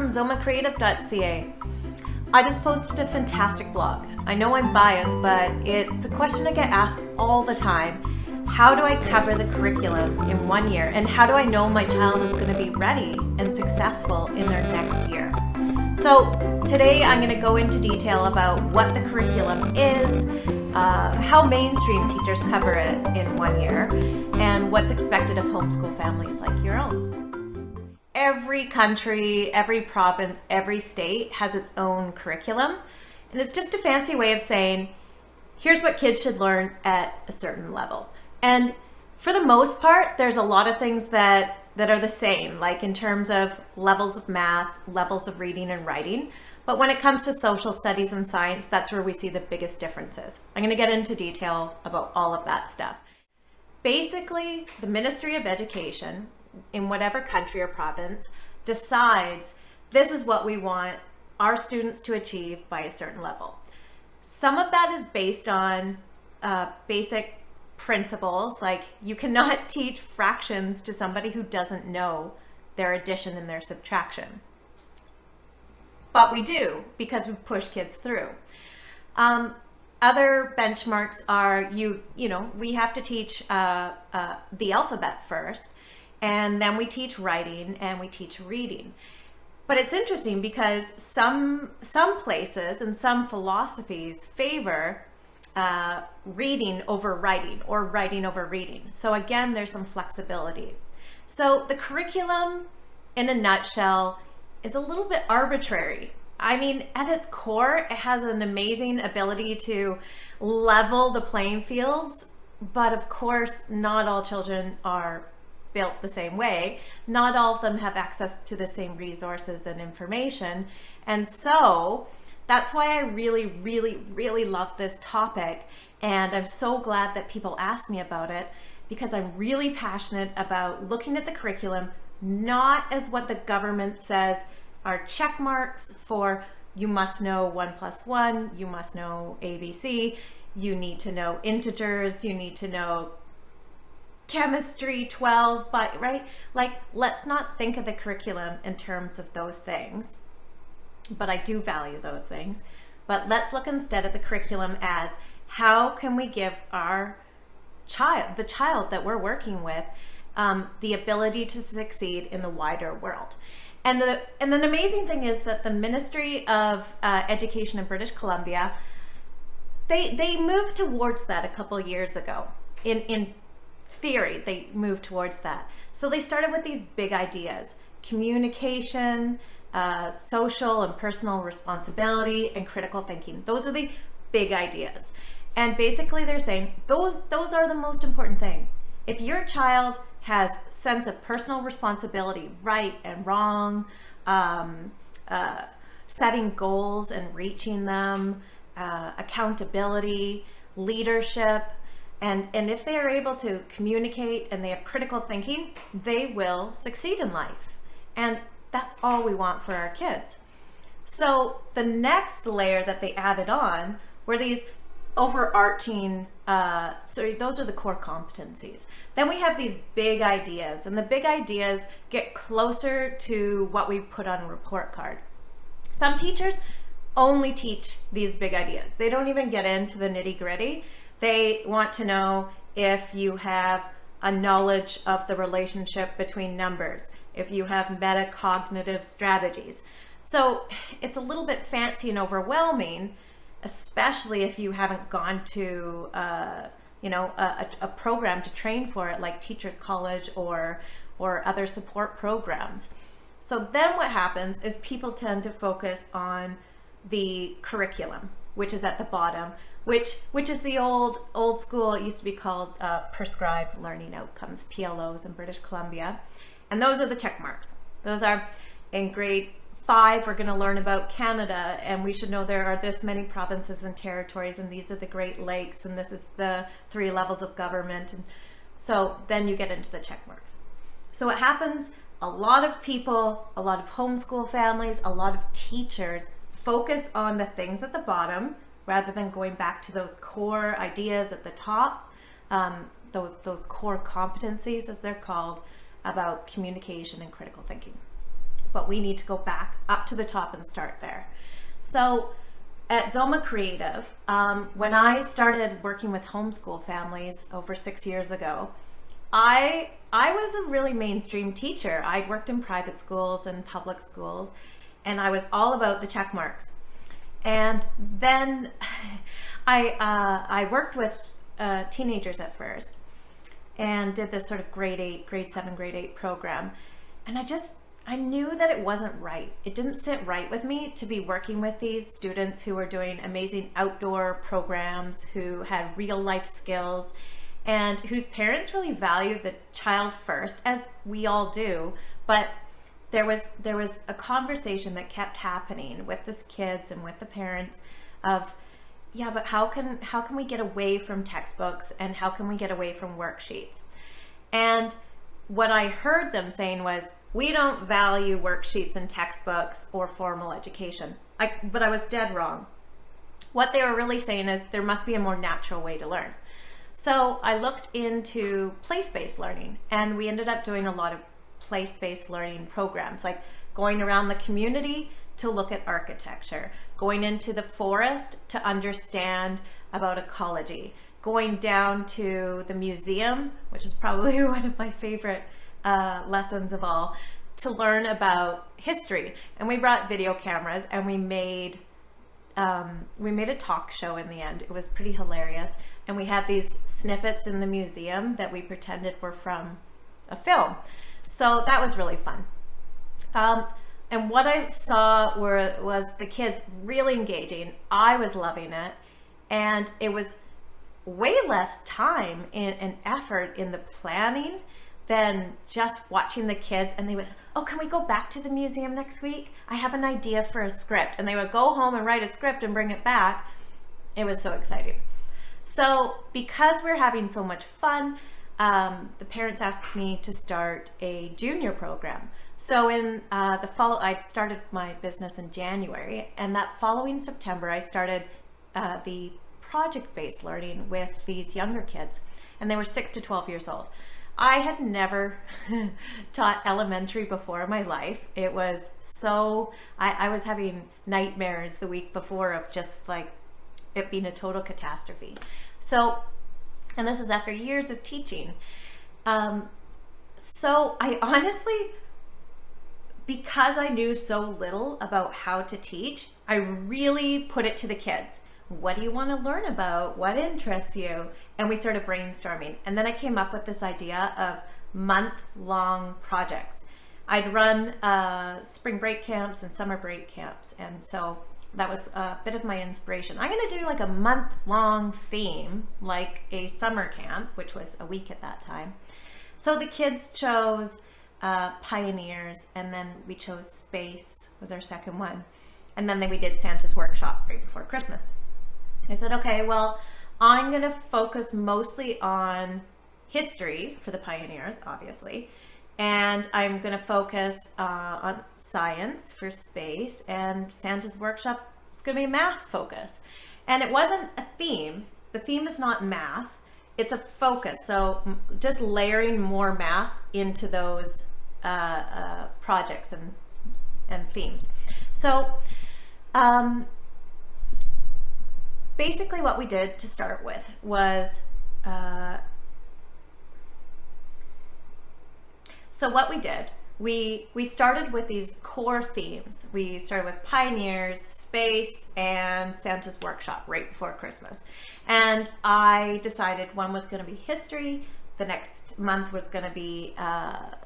zomacreative.ca. I just posted a fantastic blog. I know I'm biased, but it's a question I get asked all the time. How do I cover the curriculum in 1 year? And how do I know my child is going to be ready and successful in their next year? So today I'm going to go into detail about what the curriculum is, how mainstream teachers cover it in 1 year, and what's expected of homeschool families like your own. Every country, every province, every state has its own curriculum, and it's just a fancy way of saying, here's what kids should learn at a certain level. And for the most part, there's a lot of things that are the same, like in terms of levels of math, levels of reading and writing. But when it comes to social studies and science, that's where we see the biggest differences. I'm going to get into detail about all of that stuff. Basically, the Ministry of Education in whatever country or province decides this is what we want our students to achieve by a certain level. Some of that is based on basic principles, like you cannot teach fractions to somebody who doesn't know their addition and their subtraction. But we do, because we push kids through. Other benchmarks are we have to teach the alphabet first, and then we teach writing and we teach reading. But it's interesting because some places and some philosophies favor reading over writing or writing over reading. So again, there's some flexibility. So the curriculum in a nutshell is a little bit arbitrary. I mean, at its core, it has an amazing ability to level the playing fields, but of course, not all children are built the same way. Not all of them have access to the same resources and information. And so that's why I really, really, really love this topic. And I'm so glad that people ask me about it, because I'm really passionate about looking at the curriculum, not as what the government says are check marks for you must know 1 + 1, you must know ABC, you need to know integers, you need to know chemistry 12, but right? Like, let's not think of the curriculum in terms of those things. But I do value those things. But let's look instead at the curriculum as how can we give our child, the child that we're working with, the ability to succeed in the wider world. And an amazing thing is that the Ministry of Education in British Columbia, they moved towards that a couple years ago. In theory, they moved towards that. So they started with these big ideas: communication, social and personal responsibility, and critical thinking. Those are the big ideas. And basically they're saying those are the most important thing. If your child has sense of personal responsibility, right and wrong, setting goals and reaching them, accountability, leadership, and if they are able to communicate and they have critical thinking, they will succeed in life. And that's all we want for our kids. So the next layer that they added on were these overarching, those are the core competencies. Then we have these big ideas, and the big ideas get closer to what we put on a report card. Some teachers only teach these big ideas. They don't even get into the nitty-gritty. They want to know if you have a knowledge of the relationship between numbers, if you have metacognitive strategies. So it's a little bit fancy and overwhelming, especially if you haven't gone to a program to train for it, like Teachers College or other support programs. So then what happens is people tend to focus on the curriculum, which is at the bottom, which is the old school. It used to be called prescribed learning outcomes, PLOs, in British Columbia. And those are the check marks. Those are in grade 5, we're going to learn about Canada, and we should know there are this many provinces and territories, and these are the Great Lakes, and this is the 3 levels of government. And so then you get into the check marks. So what happens, a lot of people, a lot of homeschool families, a lot of teachers focus on the things at the bottom rather than going back to those core ideas at the top, those core competencies, as they're called, about communication and critical thinking. but we need to go back up to the top and start there. So at Zoma Creative, when I started working with homeschool families over 6 years ago, I was a really mainstream teacher. I'd worked in private schools and public schools, and I was all about the check marks. And then I worked with teenagers at first and did this sort of grade 7, grade 8 program. And I knew that it wasn't right. It didn't sit right with me to be working with these students who were doing amazing outdoor programs, who had real life skills, and whose parents really valued the child first, as we all do. But there was a conversation that kept happening with the kids and with the parents of, yeah, but how can we get away from textbooks, and how can we get away from worksheets? And what I heard them saying was, we don't value worksheets and textbooks or formal education. But I was dead wrong. What they were really saying is there must be a more natural way to learn. So I looked into place-based learning, and we ended up doing a lot of place-based learning programs, like going around the community to look at architecture, going into the forest to understand about ecology, going down to the museum, which is probably one of my favorite lessons of all, to learn about history. And we brought video cameras, and we made a talk show in the end. It was pretty hilarious. And we had these snippets in the museum that we pretended were from a film. So that was really fun. And what I saw was the kids really engaging. I was loving it. And it was way less time and effort in the planning than just watching the kids. And they would, oh, can we go back to the museum next week? I have an idea for a script. And they would go home and write a script and bring it back. It was so exciting. So because we're having so much fun, the parents asked me to start a junior program. So in the fall, I started my business in January, and that following September, I started the project-based learning with these younger kids, and they were 6 to 12 years old. I had never taught elementary before in my life. It was so, I was having nightmares the week before of just like it being a total catastrophe. So, and this is after years of teaching. So I honestly, because I knew so little about how to teach, I really put it to the kids. What do you want to learn about? What interests you? And we started brainstorming. And then I came up with this idea of month-long projects. I'd run spring break camps and summer break camps. And so that was a bit of my inspiration. I'm going to do like a month-long theme, like a summer camp, which was a week at that time. So the kids chose pioneers, and then we chose space was our second one. And then we did Santa's workshop right before Christmas. I said, okay, well, I'm going to focus mostly on history for the pioneers, obviously, and I'm going to focus on science for space, and Santa's workshop is going to be a math focus. And it wasn't a theme. The theme is not math. It's a focus. So just layering more math into those projects and themes. So basically what we did to start with was, we started with these core themes. We started with pioneers, space, and Santa's workshop right before Christmas. And I decided one was going to be history, the next month was going to be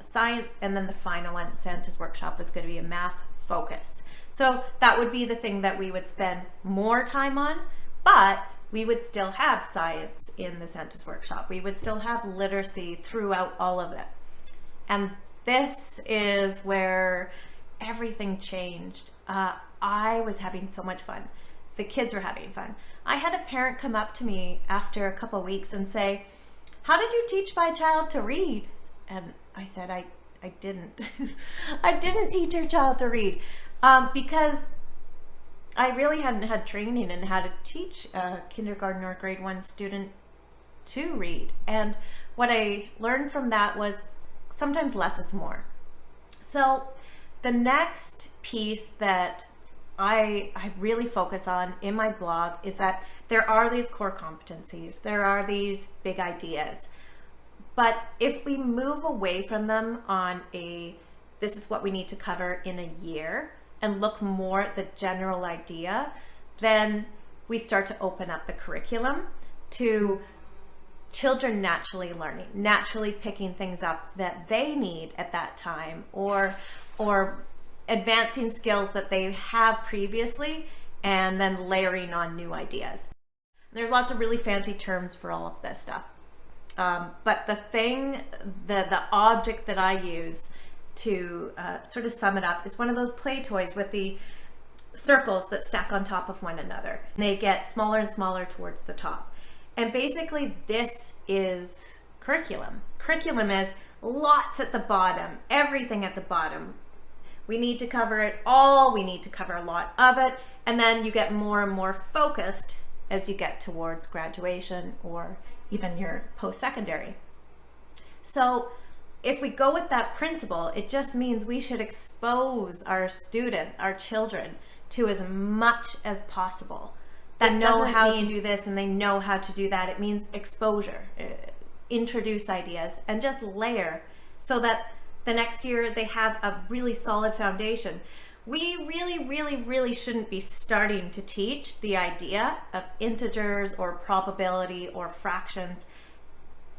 science, and then the final one, Santa's workshop, was going to be a math focus. So that would be the thing that we would spend more time on, but we would still have science in the Santa's workshop. We would still have literacy throughout all of it. And this is where everything changed. I was having so much fun. The kids were having fun. I had a parent come up to me after a couple of weeks and say, how did you teach my child to read? And I said, I didn't. I didn't teach your child to read because I really hadn't had training in how to teach a kindergarten or grade 1 student to read. And what I learned from that was sometimes less is more. So the next piece that I really focus on in my blog is that there are these core competencies, there are these big ideas, but if we move away from them on this is what we need to cover in a year and look more at the general idea, then we start to open up the curriculum to children naturally learning, naturally picking things up that they need at that time, or advancing skills that they have previously and then layering on new ideas. There's lots of really fancy terms for all of this stuff. But the object that I use to sort of sum it up is one of those play toys with the circles that stack on top of one another. They get smaller and smaller towards the top. And basically this is curriculum. Curriculum is lots at the bottom, everything at the bottom. We need to cover it all, we need to cover a lot of it, and then you get more and more focused as you get towards graduation or even your post-secondary. So if we go with that principle, it just means we should expose our students, our children, to as much as possible. That know how to do this and they know how to do that. It means exposure, introduce ideas, and just layer so that the next year they have a really solid foundation. We really shouldn't be starting to teach the idea of integers or probability or fractions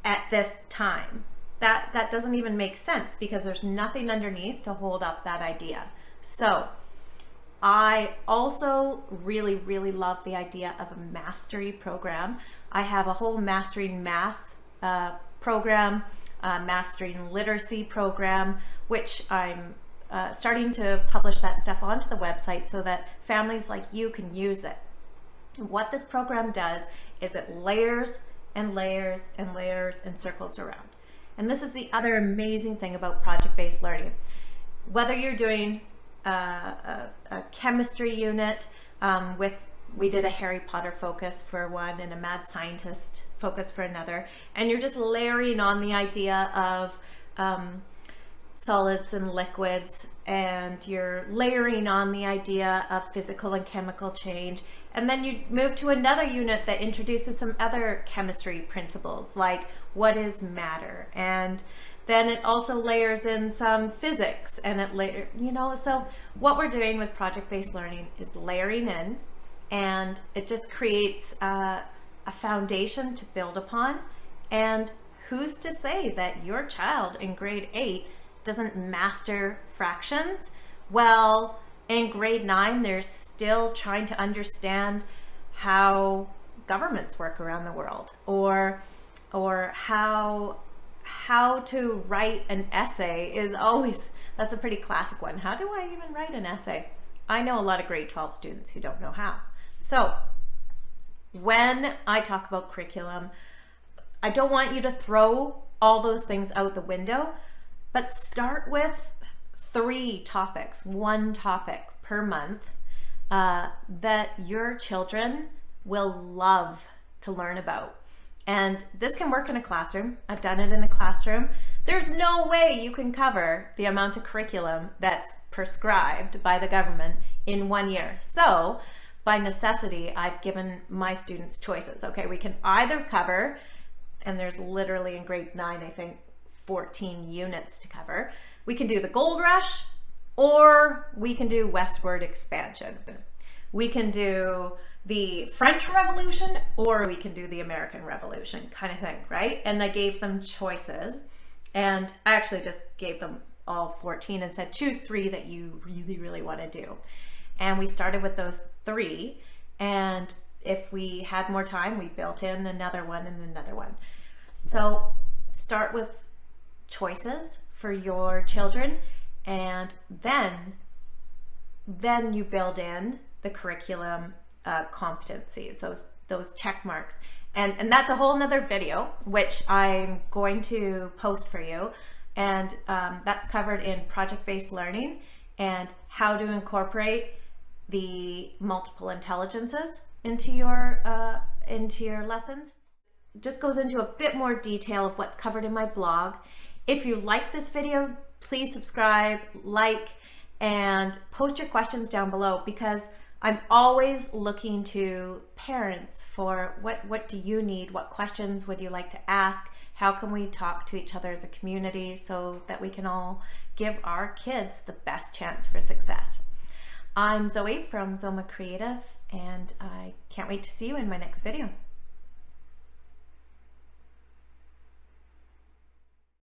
at this time. That doesn't even make sense because there's nothing underneath to hold up that idea. So I also really love the idea of a mastery program. I have a whole mastering math program, mastering literacy program, which I'm starting to publish that stuff onto the website so that families like you can use it. And what this program does is it layers and layers and layers and circles around. And this is the other amazing thing about project-based learning. Whether you're doing a chemistry unit we did a Harry Potter focus for one and a mad scientist focus for another, and you're just layering on the idea of solids and liquids, and you're layering on the idea of physical and chemical change, and then you move to another unit that introduces some other chemistry principles like what is matter, and then it also layers in some physics, and so what we're doing with project-based learning is layering in, and it just creates a foundation to build upon. And who's to say that your child in grade 8 doesn't master fractions? Well, in grade 9, they're still trying to understand how governments work around the world, or how to write an essay is always, that's a pretty classic one. How do I even write an essay? I know a lot of grade 12 students who don't know how. So when I talk about curriculum, I don't want you to throw all those things out the window, but start with 3 topics, 1 topic per month that your children will love to learn about. And this can work in a classroom. I've done it in a classroom. There's no way you can cover the amount of curriculum that's prescribed by the government in 1 year. So by necessity, I've given my students choices. Okay, we can either cover, and there's literally in grade 9, I think, 14 units to cover. We can do the gold rush, or we can do westward expansion. We can do the French Revolution, or we can do the American Revolution, kind of thing, right? And I gave them choices, and I actually just gave them all 14 and said, choose 3 that you really want to do. And we started with those 3, and if we had more time, we built in another one and another one. So start with choices for your children, and then you build in the curriculum competencies, those check marks, and that's a whole nother video which I'm going to post for you, and that's covered in project-based learning and how to incorporate the multiple intelligences into your lessons. Just goes into a bit more detail of what's covered in my blog. If you like this video, please subscribe, like, and post your questions down below, because I'm always looking to parents for what do you need? What questions would you like to ask? How can we talk to each other as a community so that we can all give our kids the best chance for success? I'm Zoe from Zoma Creative, and I can't wait to see you in my next video.